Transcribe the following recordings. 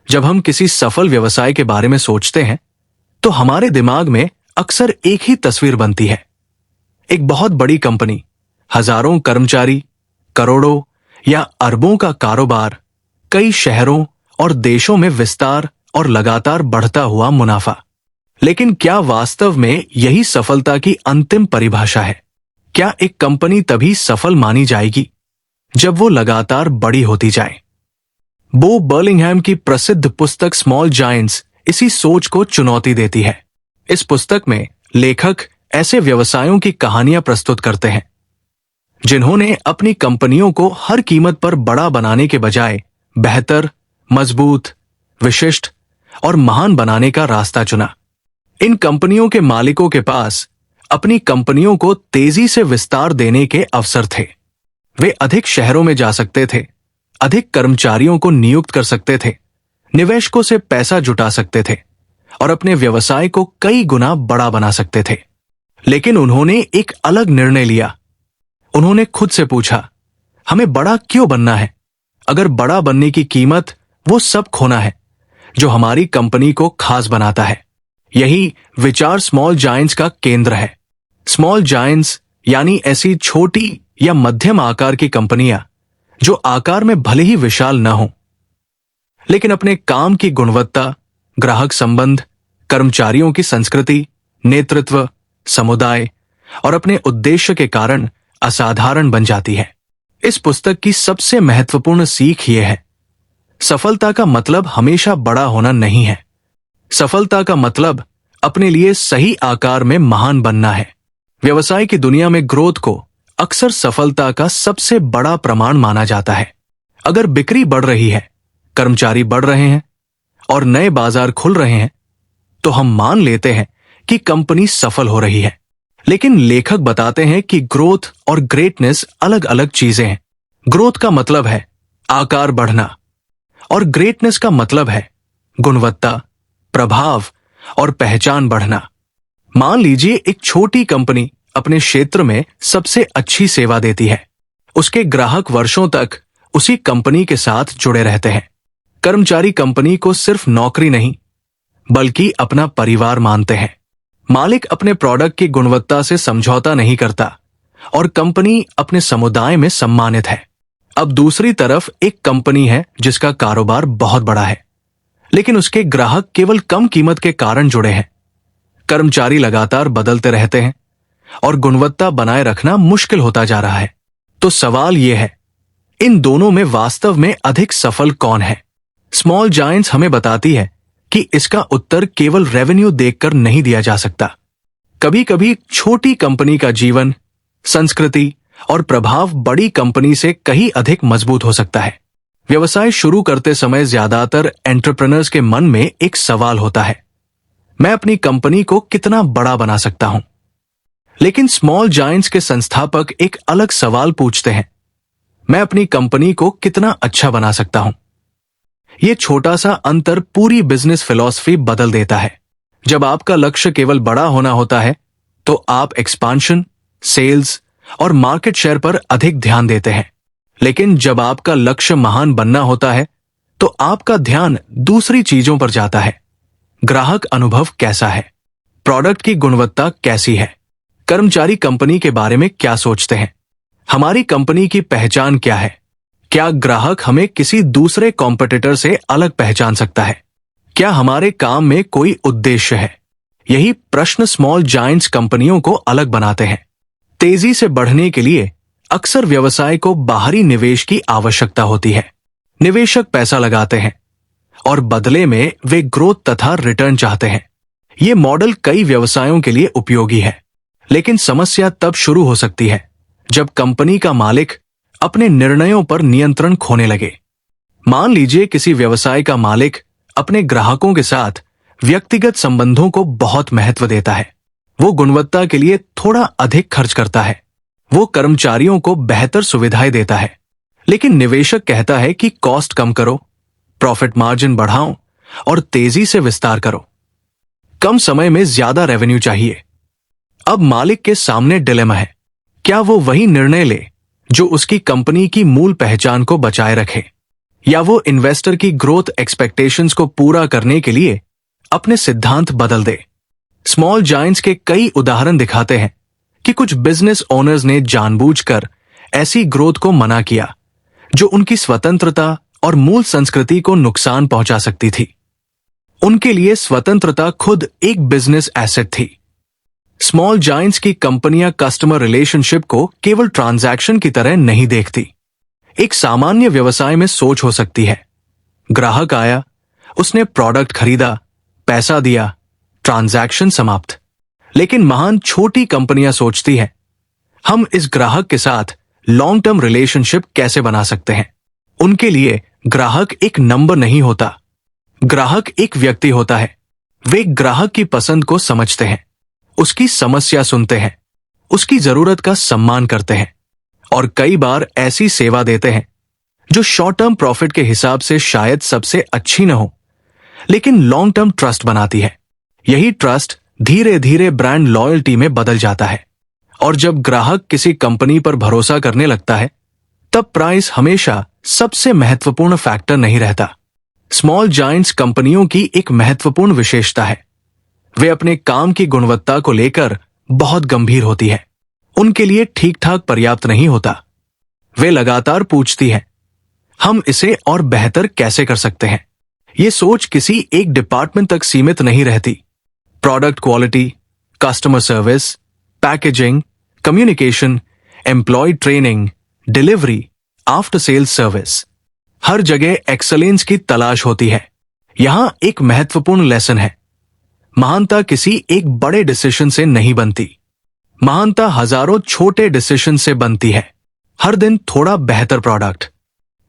जब हम किसी सफल व्यवसाय के बारे में सोचते हैं तो हमारे दिमाग में अक्सर एक ही तस्वीर बनती है। एक बहुत बड़ी कंपनी, हजारों कर्मचारी, करोड़ों या अरबों का कारोबार, कई शहरों और देशों में विस्तार और लगातार बढ़ता हुआ मुनाफा। लेकिन क्या वास्तव में यही सफलता की अंतिम परिभाषा है? क्या एक कंपनी तभी सफल मानी जाएगी जब वो लगातार बड़ी होती जाए? बो बर्लिंगहैम की प्रसिद्ध पुस्तक स्मॉल जायंट्स इसी सोच को चुनौती देती है। इस पुस्तक में लेखक ऐसे व्यवसायों की कहानियां प्रस्तुत करते हैं जिन्होंने अपनी कंपनियों को हर कीमत पर बड़ा बनाने के बजाय बेहतर, मजबूत, विशिष्ट और महान बनाने का रास्ता चुना। इन कंपनियों के मालिकों के पास अपनी कंपनियों को तेजी से विस्तार देने के अवसर थे। वे अधिक शहरों में जा सकते थे, अधिक कर्मचारियों को नियुक्त कर सकते थे, निवेशकों से पैसा जुटा सकते थे और अपने व्यवसाय को कई गुना बड़ा बना सकते थे। लेकिन उन्होंने एक अलग निर्णय लिया। उन्होंने खुद से पूछा, हमें बड़ा क्यों बनना है अगर बड़ा बनने की कीमत वो सब खोना है जो हमारी कंपनी को खास बनाता है? यही विचार स्मॉल जायंट्स का केंद्र है। स्मॉल जायंट्स यानी ऐसी छोटी या मध्यम आकार की कंपनियां जो आकार में भले ही विशाल न हो, लेकिन अपने काम की गुणवत्ता, ग्राहक संबंध, कर्मचारियों की संस्कृति, नेतृत्व, समुदाय और अपने उद्देश्य के कारण असाधारण बन जाती है। इस पुस्तक की सबसे महत्वपूर्ण सीख यह है, सफलता का मतलब हमेशा बड़ा होना नहीं है। सफलता का मतलब अपने लिए सही आकार में महान बनना है। व्यवसाय की दुनिया में ग्रोथ को अक्सर सफलता का सबसे बड़ा प्रमाण माना जाता है। अगर बिक्री बढ़ रही है, कर्मचारी बढ़ रहे हैं और नए बाजार खुल रहे हैं तो हम मान लेते हैं कि कंपनी सफल हो रही है। लेकिन लेखक बताते हैं कि ग्रोथ और ग्रेटनेस अलग अलग चीजें हैं। ग्रोथ का मतलब है आकार बढ़ना और ग्रेटनेस का मतलब है गुणवत्ता, प्रभाव और पहचान बढ़ना। मान लीजिए एक छोटी कंपनी अपने क्षेत्र में सबसे अच्छी सेवा देती है। उसके ग्राहक वर्षों तक उसी कंपनी के साथ जुड़े रहते हैं। कर्मचारी कंपनी को सिर्फ नौकरी नहीं बल्कि अपना परिवार मानते हैं। मालिक अपने प्रोडक्ट की गुणवत्ता से समझौता नहीं करता और कंपनी अपने समुदाय में सम्मानित है। अब दूसरी तरफ एक कंपनी है जिसका कारोबार बहुत बड़ा है, लेकिन उसके ग्राहक केवल कम कीमत के कारण जुड़े हैं। कर्मचारी लगातार बदलते रहते हैं और गुणवत्ता बनाए रखना मुश्किल होता जा रहा है। तो सवाल यह है, इन दोनों में वास्तव में अधिक सफल कौन है? स्मॉल जायंट्स हमें बताती है कि इसका उत्तर केवल रेवेन्यू देखकर नहीं दिया जा सकता। कभी कभी छोटी कंपनी का जीवन, संस्कृति और प्रभाव बड़ी कंपनी से कहीं अधिक मजबूत हो सकता है। व्यवसाय शुरू करते समय ज्यादातर एंटरप्रेन्योर्स के मन में एक सवाल होता है, मैं अपनी कंपनी को कितना बड़ा बना सकता हूं? लेकिन स्मॉल जायंट्स के संस्थापक एक अलग सवाल पूछते हैं, मैं अपनी कंपनी को कितना अच्छा बना सकता हूं? यह छोटा सा अंतर पूरी बिजनेस फिलॉसफी बदल देता है। जब आपका लक्ष्य केवल बड़ा होना होता है तो आप एक्सपांशन, सेल्स और मार्केट शेयर पर अधिक ध्यान देते हैं। लेकिन जब आपका लक्ष्य महान बनना होता है तो आपका ध्यान दूसरी चीजों पर जाता है। ग्राहक अनुभव कैसा है? प्रोडक्ट की गुणवत्ता कैसी है? कर्मचारी कंपनी के बारे में क्या सोचते हैं? हमारी कंपनी की पहचान क्या है? क्या ग्राहक हमें किसी दूसरे कॉम्पिटिटर से अलग पहचान सकता है? क्या हमारे काम में कोई उद्देश्य है? यही प्रश्न स्मॉल जायंट्स कंपनियों को अलग बनाते हैं। तेजी से बढ़ने के लिए अक्सर व्यवसाय को बाहरी निवेश की आवश्यकता होती है। निवेशक पैसा लगाते हैं और बदले में वे ग्रोथ तथा रिटर्न चाहते हैं। ये मॉडल कई व्यवसायों के लिए उपयोगी है, लेकिन समस्या तब शुरू हो सकती है जब कंपनी का मालिक अपने निर्णयों पर नियंत्रण खोने लगे। मान लीजिए किसी व्यवसाय का मालिक अपने ग्राहकों के साथ व्यक्तिगत संबंधों को बहुत महत्व देता है। वो गुणवत्ता के लिए थोड़ा अधिक खर्च करता है, वो कर्मचारियों को बेहतर सुविधाएं देता है, लेकिन निवेशक कहता है कि कॉस्ट कम करो, प्रॉफिट मार्जिन बढ़ाओ और तेजी से विस्तार करो। कम समय में ज्यादा रेवेन्यू चाहिए। अब मालिक के सामने डिलेमा है, क्या वो वही निर्णय ले जो उसकी कंपनी की मूल पहचान को बचाए रखे, या वो इन्वेस्टर की ग्रोथ एक्सपेक्टेशंस को पूरा करने के लिए अपने सिद्धांत बदल दे। स्मॉल जायंट्स के कई उदाहरण दिखाते हैं कि कुछ बिजनेस ओनर्स ने जानबूझकर ऐसी ग्रोथ को मना किया जो उनकी स्वतंत्रता और मूल संस्कृति को नुकसान पहुंचा सकती थी। उनके लिए स्वतंत्रता खुद एक बिजनेस एसेट थी। स्मॉल जायंट्स की कंपनियां कस्टमर रिलेशनशिप को केवल ट्रांजैक्शन की तरह नहीं देखती। एक सामान्य व्यवसाय में सोच हो सकती है, ग्राहक आया, उसने प्रोडक्ट खरीदा, पैसा दिया, ट्रांजैक्शन समाप्त। लेकिन महान छोटी कंपनियां सोचती हैं, हम इस ग्राहक के साथ लॉन्ग टर्म रिलेशनशिप कैसे बना सकते हैं। उनके लिए ग्राहक एक नंबर नहीं होता, ग्राहक एक व्यक्ति होता है। वे ग्राहक की पसंद को समझते हैं, उसकी समस्या सुनते हैं, उसकी जरूरत का सम्मान करते हैं और कई बार ऐसी सेवा देते हैं जो शॉर्ट टर्म प्रॉफिट के हिसाब से शायद सबसे अच्छी न हो, लेकिन लॉन्ग टर्म ट्रस्ट बनाती है। यही ट्रस्ट धीरे धीरे ब्रांड लॉयल्टी में बदल जाता है और जब ग्राहक किसी कंपनी पर भरोसा करने लगता है तब प्राइस हमेशा सबसे महत्वपूर्ण फैक्टर नहीं रहता। स्मॉल जायंट्स कंपनियों की एक महत्वपूर्ण विशेषता है, वे अपने काम की गुणवत्ता को लेकर बहुत गंभीर होती है। उनके लिए ठीक ठाक पर्याप्त नहीं होता। वे लगातार पूछती हैं, हम इसे और बेहतर कैसे कर सकते हैं। ये सोच किसी एक डिपार्टमेंट तक सीमित नहीं रहती। Product quality, customer service, packaging, communication, employ training, delivery, after sales service, हर जगह एक्सीलेंस की तलाश होती है। यहां एक महत्वपूर्ण लेसन है, महानता किसी एक बड़े डिसीजन से नहीं बनती, महानता हजारों छोटे डिसीजन से बनती है। हर दिन थोड़ा बेहतर प्रोडक्ट,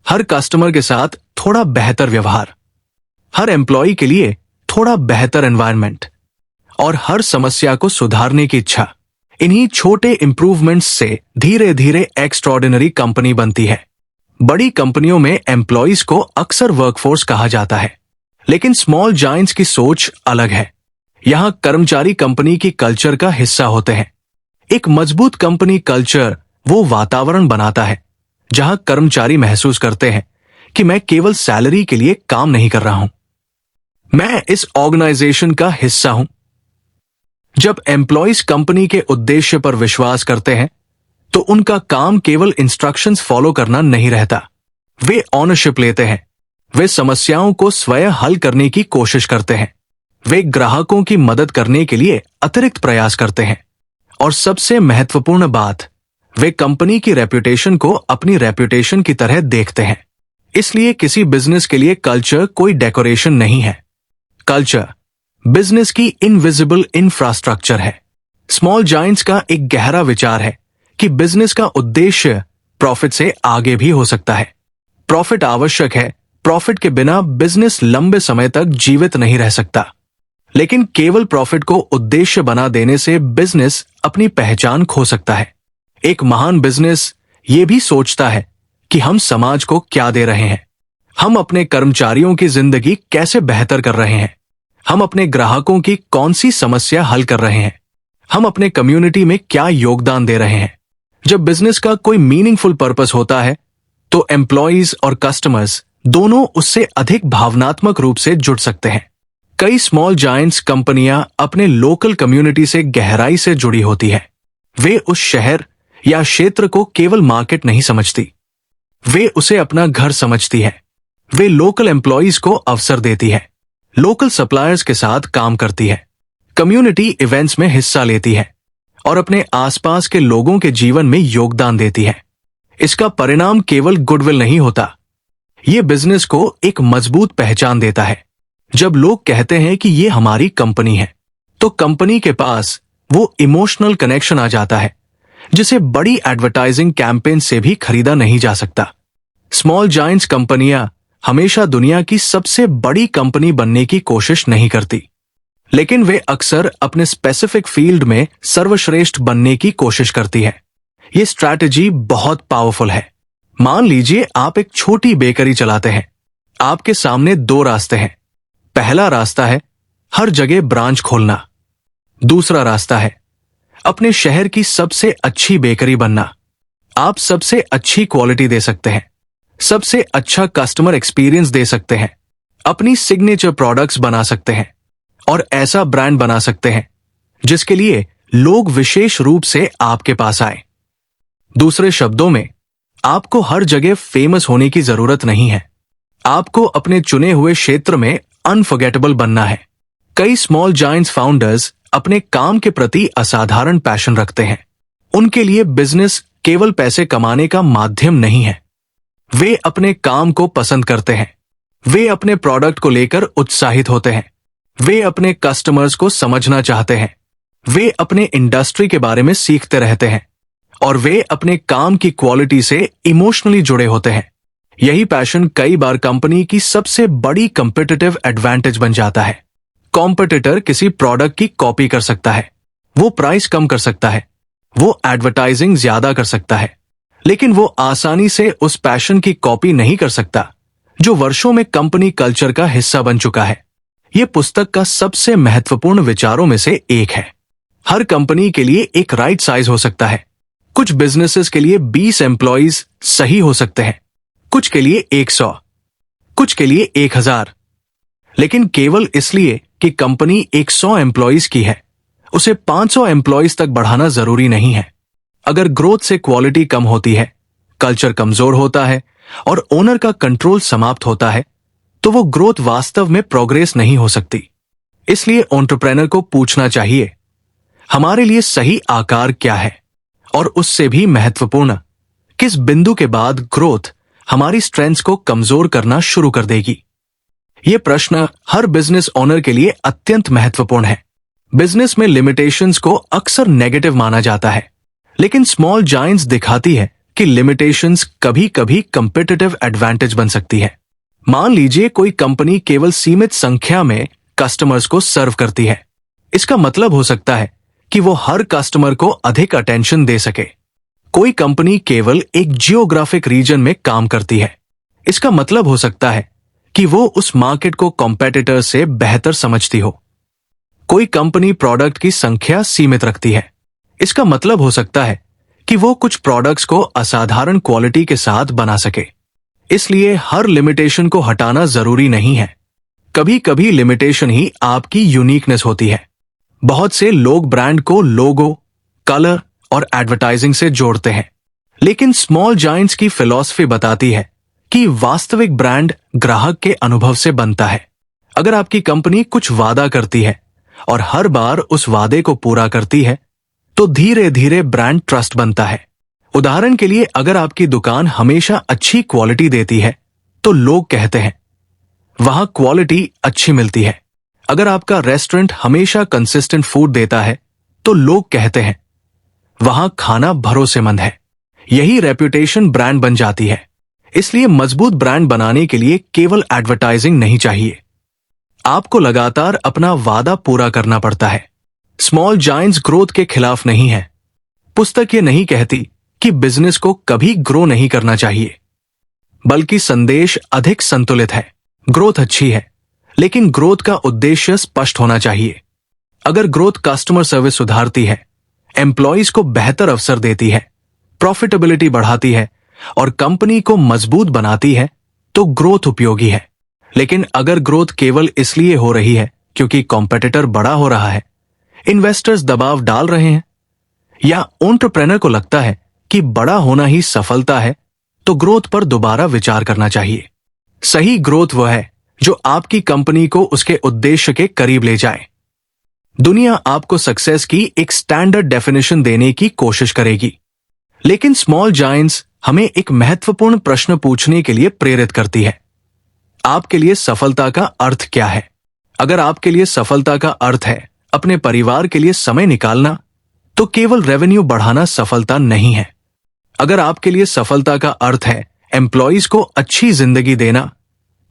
हर कस्टमर के साथ थोड़ा बेहतर व्यवहार, हर एम्प्लॉय के लिए थोड़ा बेहतर एनवायरनमेंट और हर समस्या को सुधारने की इच्छा। इन्हीं छोटे इंप्रूवमेंट्स से धीरे धीरे एक्स्ट्रॉर्डिनरी कंपनी बनती है। बड़ी कंपनियों में एम्प्लॉयज को अक्सर वर्कफोर्स कहा जाता है, लेकिन स्मॉल जायंट्स की सोच अलग है। यहां कर्मचारी कंपनी की कल्चर का हिस्सा होते हैं। एक मजबूत कंपनी कल्चर वो वातावरण बनाता है जहां कर्मचारी महसूस करते हैं कि मैं केवल सैलरी के लिए काम नहीं कर रहा हूं, मैं इस ऑर्गेनाइजेशन का हिस्सा हूं। जब एम्प्लॉयज कंपनी के उद्देश्य पर विश्वास करते हैं तो उनका काम केवल इंस्ट्रक्शंस फॉलो करना नहीं रहता, वे ऑनरशिप लेते हैं, वे समस्याओं को स्वयं हल करने की कोशिश करते हैं, वे ग्राहकों की मदद करने के लिए अतिरिक्त प्रयास करते हैं और सबसे महत्वपूर्ण बात, वे कंपनी की रेप्यूटेशन को अपनी रेप्यूटेशन की तरह देखते हैं। इसलिए किसी बिजनेस के लिए कल्चर कोई डेकोरेशन नहीं है, कल्चर बिजनेस की इनविजिबल इंफ्रास्ट्रक्चर है। स्मॉल जायंट्स का एक गहरा विचार है कि बिजनेस का उद्देश्य प्रॉफिट से आगे भी हो सकता है। प्रॉफिट आवश्यक है, प्रॉफिट के बिना बिजनेस लंबे समय तक जीवित नहीं रह सकता, लेकिन केवल प्रॉफिट को उद्देश्य बना देने से बिजनेस अपनी पहचान खो सकता है। एक महान बिजनेस ये भी सोचता है कि हम समाज को क्या दे रहे हैं, हम अपने कर्मचारियों की जिंदगी कैसे बेहतर कर रहे हैं, हम अपने ग्राहकों की कौन सी समस्या हल कर रहे हैं, हम अपने कम्युनिटी में क्या योगदान दे रहे हैं। जब बिजनेस का कोई मीनिंगफुल पर्पस होता है तो एम्प्लॉयज और कस्टमर्स दोनों उससे अधिक भावनात्मक रूप से जुड़ सकते हैं। कई स्मॉल जायंट्स कंपनियां अपने लोकल कम्युनिटी से गहराई से जुड़ी होती है। वे उस शहर या क्षेत्र को केवल मार्केट नहीं समझती, वे उसे अपना घर समझती है। वे लोकल एम्प्लॉयज को अवसर देती है, लोकल सप्लायर्स के साथ काम करती है, कम्युनिटी इवेंट्स में हिस्सा लेती है और अपने आसपास के लोगों के जीवन में योगदान देती है। इसका परिणाम केवल गुडविल नहीं होता, ये बिजनेस को एक मजबूत पहचान देता है। जब लोग कहते हैं कि ये हमारी कंपनी है तो कंपनी के पास वो इमोशनल कनेक्शन आ जाता है जिसे बड़ी एडवर्टाइजिंग कैंपेन से भी खरीदा नहीं जा सकता। स्मॉल जायंट्स कंपनियां हमेशा दुनिया की सबसे बड़ी कंपनी बनने की कोशिश नहीं करती, लेकिन वे अक्सर अपने स्पेसिफिक फील्ड में सर्वश्रेष्ठ बनने की कोशिश करती है। ये स्ट्रैटेजी बहुत पावरफुल है। मान लीजिए आप एक छोटी बेकरी चलाते हैं। आपके सामने दो रास्ते हैं। पहला रास्ता है हर जगह ब्रांच खोलना, दूसरा रास्ता है अपने शहर की सबसे अच्छी बेकरी बनना। आप सबसे अच्छी क्वालिटी दे सकते हैं, सबसे अच्छा कस्टमर एक्सपीरियंस दे सकते हैं, अपनी सिग्नेचर प्रोडक्ट्स बना सकते हैं और ऐसा ब्रांड बना सकते हैं जिसके लिए लोग विशेष रूप से आपके पास आए। दूसरे शब्दों में, आपको हर जगह फेमस होने की जरूरत नहीं है। आपको अपने चुने हुए क्षेत्र में अनफॉरगेटेबल बनना है। कई स्मॉल जायंट्स फाउंडर्स अपने काम के प्रति असाधारण पैशन रखते हैं। उनके लिए बिजनेस केवल पैसे कमाने का माध्यम नहीं है। वे अपने काम को पसंद करते हैं। वे अपने प्रोडक्ट को लेकर उत्साहित होते हैं। वे अपने कस्टमर्स को समझना चाहते हैं। वे अपने इंडस्ट्री के बारे में सीखते रहते हैं और वे अपने काम की क्वालिटी से इमोशनली जुड़े होते हैं। यही पैशन कई बार कंपनी की सबसे बड़ी कंपिटिटिव एडवांटेज बन जाता है। कॉम्पिटिटर किसी प्रोडक्ट की कॉपी कर सकता है, वो प्राइस कम कर सकता है, वो एडवर्टाइजिंग ज्यादा कर सकता है, लेकिन वो आसानी से उस पैशन की कॉपी नहीं कर सकता जो वर्षों में कंपनी कल्चर का हिस्सा बन चुका है। यह पुस्तक का सबसे महत्वपूर्ण विचारों में से एक है। हर कंपनी के लिए एक राइट साइज हो सकता है। कुछ बिजनेसेस के लिए 20 एम्प्लॉइज सही हो सकते हैं, कुछ के लिए 100, कुछ के लिए 1000। लेकिन केवल इसलिए कि कंपनी 100 एम्प्लॉइज की है, उसे 500 एम्प्लॉइज तक बढ़ाना जरूरी नहीं है। अगर ग्रोथ से क्वालिटी कम होती है, कल्चर कमजोर होता है और ओनर का कंट्रोल समाप्त होता है, तो वो ग्रोथ वास्तव में प्रोग्रेस नहीं हो सकती। इसलिए एंटरप्रेन्योर को पूछना चाहिए, हमारे लिए सही आकार क्या है, और उससे भी महत्वपूर्ण, किस बिंदु के बाद ग्रोथ हमारी स्ट्रेंथ्स को कमजोर करना शुरू कर देगी। यह प्रश्न हर बिजनेस ओनर के लिए अत्यंत महत्वपूर्ण है। बिजनेस में लिमिटेशंस को अक्सर नेगेटिव माना जाता है, लेकिन स्मॉल जायंट्स दिखाती है कि लिमिटेशंस कभी कभी कंपिटिटिव एडवांटेज बन सकती है। मान लीजिए कोई कंपनी केवल सीमित संख्या में कस्टमर्स को सर्व करती है। इसका मतलब हो सकता है कि वो हर कस्टमर को अधिक अटेंशन दे सके। कोई कंपनी केवल एक जियोग्राफिक रीजन में काम करती है। इसका मतलब हो सकता है कि वो उस मार्केट को कॉम्पिटिटर से बेहतर समझती हो। कोई कंपनी प्रोडक्ट की संख्या सीमित रखती है। इसका मतलब हो सकता है कि वो कुछ प्रोडक्ट्स को असाधारण क्वालिटी के साथ बना सके। इसलिए हर लिमिटेशन को हटाना जरूरी नहीं है। कभी कभी लिमिटेशन ही आपकी यूनिकनेस होती है। बहुत से लोग ब्रांड को लोगो, कलर और एडवर्टाइजिंग से जोड़ते हैं, लेकिन स्मॉल जायंट्स की फिलॉसफी बताती है कि वास्तविक ब्रांड ग्राहक के अनुभव से बनता है। अगर आपकी कंपनी कुछ वादा करती है और हर बार उस वादे को पूरा करती है, तो धीरे धीरे ब्रांड ट्रस्ट बनता है। उदाहरण के लिए, अगर आपकी दुकान हमेशा अच्छी क्वालिटी देती है, तो लोग कहते हैं वहां क्वालिटी अच्छी मिलती है। अगर आपका रेस्टोरेंट हमेशा कंसिस्टेंट फूड देता है, तो लोग कहते हैं वहां खाना भरोसेमंद है। यही रेप्यूटेशन ब्रांड बन जाती है। इसलिए मजबूत ब्रांड बनाने के लिए केवल एडवर्टाइजिंग नहीं चाहिए, आपको लगातार अपना वादा पूरा करना पड़ता है। स्मॉल जायंट्स ग्रोथ के खिलाफ नहीं है। पुस्तक ये नहीं कहती कि बिजनेस को कभी ग्रो नहीं करना चाहिए, बल्कि संदेश अधिक संतुलित है। ग्रोथ अच्छी है, लेकिन ग्रोथ का उद्देश्य स्पष्ट होना चाहिए। अगर ग्रोथ कस्टमर सर्विस सुधारती है, एम्प्लॉइज को बेहतर अवसर देती है, प्रॉफिटेबिलिटी बढ़ाती है और कंपनी को मजबूत बनाती है, तो ग्रोथ उपयोगी है। लेकिन अगर ग्रोथ केवल इसलिए हो रही है क्योंकि कॉम्पिटिटर बड़ा हो रहा है, इन्वेस्टर्स दबाव डाल रहे हैं, या एंटरप्रेन्योर को लगता है कि बड़ा होना ही सफलता है, तो ग्रोथ पर दोबारा विचार करना चाहिए। सही ग्रोथ वह है जो आपकी कंपनी को उसके उद्देश्य के करीब ले जाए। दुनिया आपको सक्सेस की एक स्टैंडर्ड डेफिनेशन देने की कोशिश करेगी, लेकिन स्मॉल जायंट्स हमें एक महत्वपूर्ण प्रश्न पूछने के लिए प्रेरित करती है। आपके लिए सफलता का अर्थ क्या है? अगर आपके लिए सफलता का अर्थ है अपने परिवार के लिए समय निकालना, तो केवल रेवेन्यू बढ़ाना सफलता नहीं है। अगर आपके लिए सफलता का अर्थ है एम्प्लॉइज को अच्छी जिंदगी देना,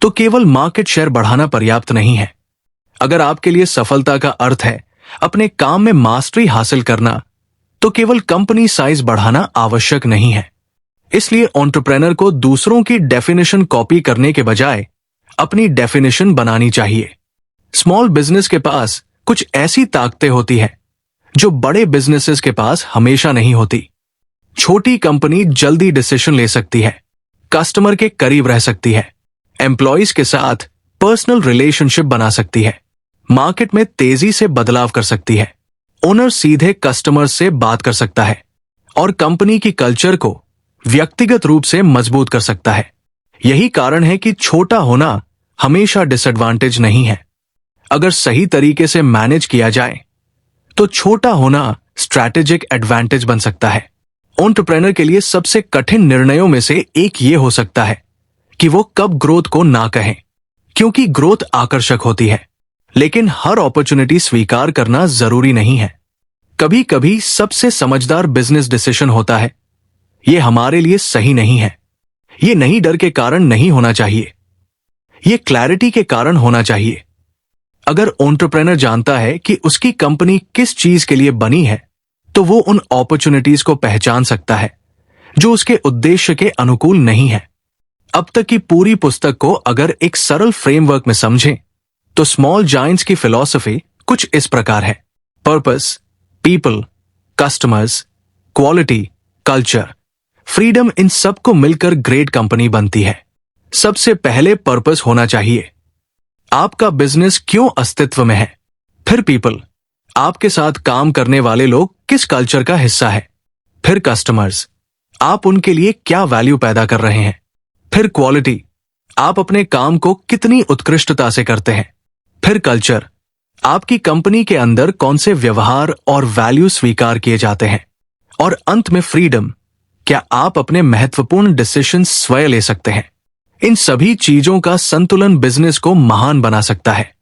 तो केवल मार्केट शेयर बढ़ाना पर्याप्त नहीं है। अगर आपके लिए सफलता का अर्थ है अपने काम में मास्टरी हासिल करना, तो केवल कंपनी साइज बढ़ाना आवश्यक नहीं है। इसलिए एंटरप्रेन्योर को दूसरों की डेफिनेशन कॉपी करने के बजाय अपनी डेफिनेशन बनानी चाहिए। स्मॉल बिजनेस के पास कुछ ऐसी ताकतें होती हैं जो बड़े बिजनेसेस के पास हमेशा नहीं होती। छोटी कंपनी जल्दी डिसीजन ले सकती है, कस्टमर के करीब रह सकती है, एम्प्लॉइज के साथ पर्सनल रिलेशनशिप बना सकती है, मार्केट में तेजी से बदलाव कर सकती है, ओनर सीधे कस्टमर से बात कर सकता है और कंपनी की कल्चर को व्यक्तिगत रूप से मजबूत कर सकता है। यही कारण है कि छोटा होना हमेशा डिसएडवांटेज नहीं है। अगर सही तरीके से मैनेज किया जाए तो छोटा होना स्ट्रैटेजिक एडवांटेज बन सकता है। एंटरप्रेन्योर के लिए सबसे कठिन निर्णयों में से एक ये हो सकता है कि वो कब ग्रोथ को ना कहें, क्योंकि ग्रोथ आकर्षक होती है, लेकिन हर अपॉर्चुनिटी स्वीकार करना जरूरी नहीं है। कभी कभी सबसे समझदार बिजनेस डिसीजन होता है, ये हमारे लिए सही नहीं है। ये नहीं डर के कारण नहीं होना चाहिए, ये क्लैरिटी के कारण होना चाहिए। अगर एंटरप्रेन्योर जानता है कि उसकी कंपनी किस चीज के लिए बनी है, तो वो उन अपॉर्चुनिटीज को पहचान सकता है जो उसके उद्देश्य के अनुकूल नहीं है। अब तक की पूरी पुस्तक को अगर एक सरल फ्रेमवर्क में समझें तो स्मॉल जायंट्स की फिलॉसफी कुछ इस प्रकार है: purpose, people, customers, quality, culture, freedom, इन सब को मिलकर ग्रेट कंपनी बनती है। सबसे पहले पर्पस होना चाहिए, आपका बिजनेस क्यों अस्तित्व में है। फिर पीपल, आपके साथ काम करने वाले लोग किस कल्चर का हिस्सा है। फिर कस्टमर्स, आप उनके लिए क्या वैल्यू पैदा कर रहे हैं। फिर क्वालिटी, आप अपने काम को कितनी उत्कृष्टता से करते हैं। फिर कल्चर, आपकी कंपनी के अंदर कौन से व्यवहार और वैल्यू स्वीकार किए जाते हैं। और अंत में फ्रीडम, क्या आप अपने महत्वपूर्ण डिसीजन स्वयं ले सकते हैं। इन सभी चीजों का संतुलन बिजनेस को महान बना सकता है।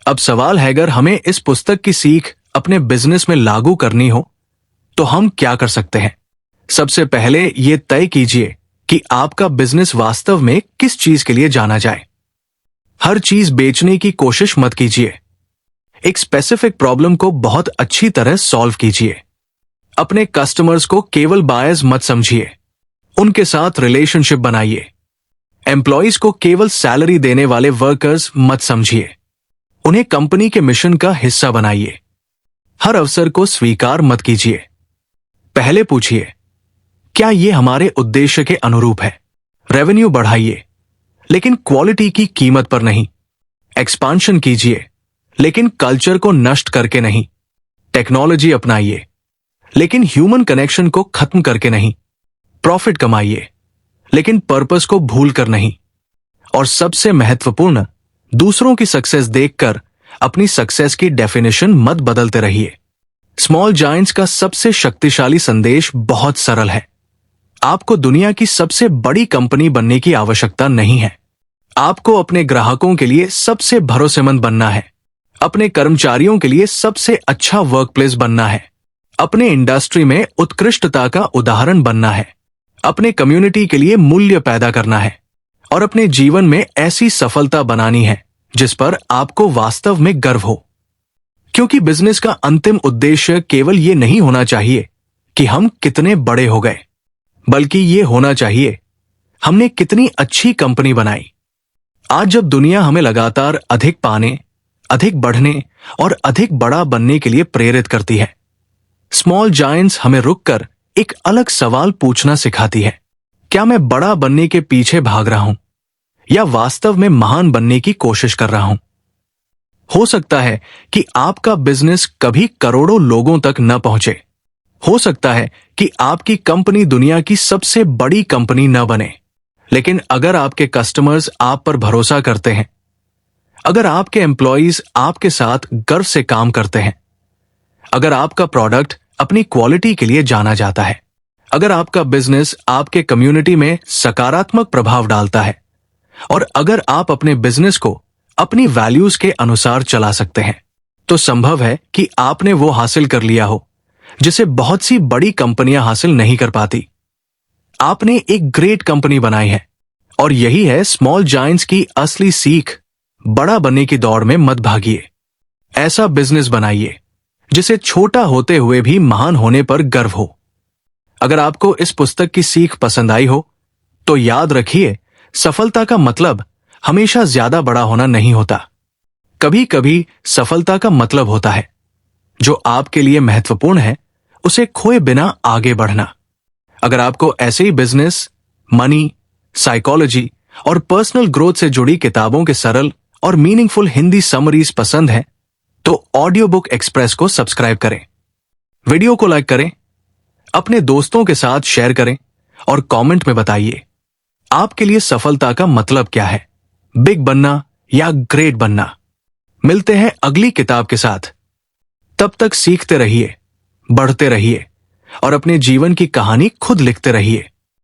अब सवाल है, अगर हमें इस पुस्तक की सीख अपने बिजनेस में लागू करनी हो तो हम क्या कर सकते हैं। सबसे पहले यह तय कीजिए कि आपका बिजनेस वास्तव में किस चीज के लिए जाना जाए। हर चीज बेचने की कोशिश मत कीजिए। एक स्पेसिफिक प्रॉब्लम को बहुत अच्छी तरह सॉल्व कीजिए। अपने कस्टमर्स को केवल बायर्स मत समझिए, उनके साथ रिलेशनशिप बनाइए। एम्प्लॉइज को केवल सैलरी देने वाले वर्कर्स मत समझिए, उन्हें कंपनी के मिशन का हिस्सा बनाइए। हर अवसर को स्वीकार मत कीजिए। पहले पूछिए, क्या यह हमारे उद्देश्य के अनुरूप है। रेवेन्यू बढ़ाइए, लेकिन क्वालिटी की कीमत पर नहीं। एक्सपांशन कीजिए, लेकिन कल्चर को नष्ट करके नहीं। टेक्नोलॉजी अपनाइए, लेकिन ह्यूमन कनेक्शन को खत्म करके नहीं। प्रॉफिट कमाइए, लेकिन पर्पस को भूल कर नहीं। और सबसे महत्वपूर्ण, दूसरों की सक्सेस देखकर अपनी सक्सेस की डेफिनेशन मत बदलते रहिए। स्मॉल जायंट्स का सबसे शक्तिशाली संदेश बहुत सरल है। आपको दुनिया की सबसे बड़ी कंपनी बनने की आवश्यकता नहीं है। आपको अपने ग्राहकों के लिए सबसे भरोसेमंद बनना है, अपने कर्मचारियों के लिए सबसे अच्छा वर्कप्लेस बनना है, अपने इंडस्ट्री में उत्कृष्टता का उदाहरण बनना है, अपने कम्युनिटी के लिए मूल्य पैदा करना है और अपने जीवन में ऐसी सफलता बनानी है जिस पर आपको वास्तव में गर्व हो। क्योंकि बिजनेस का अंतिम उद्देश्य केवल ये नहीं होना चाहिए कि हम कितने बड़े हो गए, बल्कि ये होना चाहिए हमने कितनी अच्छी कंपनी बनाई। आज जब दुनिया हमें लगातार अधिक पाने, अधिक बढ़ने और अधिक बड़ा बनने के लिए प्रेरित करती है, स्मॉल जायंट्स हमें रुककर एक अलग सवाल पूछना सिखाती है: क्या मैं बड़ा बनने के पीछे भाग रहा हूं या वास्तव में महान बनने की कोशिश कर रहा हूं। हो सकता है कि आपका बिजनेस कभी करोड़ों लोगों तक न पहुंचे। हो सकता है कि आपकी कंपनी दुनिया की सबसे बड़ी कंपनी न बने, लेकिन अगर आपके कस्टमर्स आप पर भरोसा करते हैं, अगर आपके एम्प्लॉइज आपके साथ गर्व से काम करते हैं, अगर आपका प्रोडक्ट अपनी क्वालिटी के लिए जाना जाता है, अगर आपका बिजनेस आपके कम्युनिटी में सकारात्मक प्रभाव डालता है, और अगर आप अपने बिजनेस को अपनी वैल्यूज के अनुसार चला सकते हैं, तो संभव है कि आपने वो हासिल कर लिया हो जिसे बहुत सी बड़ी कंपनियां हासिल नहीं कर पाती। आपने एक ग्रेट कंपनी बनाई है, और यही है स्मॉल जायंट्स की असली सीख। बड़ा बनने की दौड़ में मत भागिए। ऐसा बिजनेस बनाइए जिसे छोटा होते हुए भी महान होने पर गर्व हो। अगर आपको इस पुस्तक की सीख पसंद आई हो तो याद रखिए, सफलता का मतलब हमेशा ज्यादा बड़ा होना नहीं होता। कभी कभी सफलता का मतलब होता है जो आपके लिए महत्वपूर्ण है उसे खोए बिना आगे बढ़ना। अगर आपको ऐसे ही बिजनेस, मनी, साइकोलॉजी और पर्सनल ग्रोथ से जुड़ी किताबों के सरल और मीनिंगफुल हिंदी समरीज पसंद हैं, तो ऑडियो बुक एक्सप्रेस को सब्सक्राइब करें, वीडियो को लाइक करें, अपने दोस्तों के साथ शेयर करें और कमेंट में बताइए आपके लिए सफलता का मतलब क्या है, बिग बनना या ग्रेट बनना। मिलते हैं अगली किताब के साथ। तब तक सीखते रहिए, बढ़ते रहिए और अपने जीवन की कहानी खुद लिखते रहिए।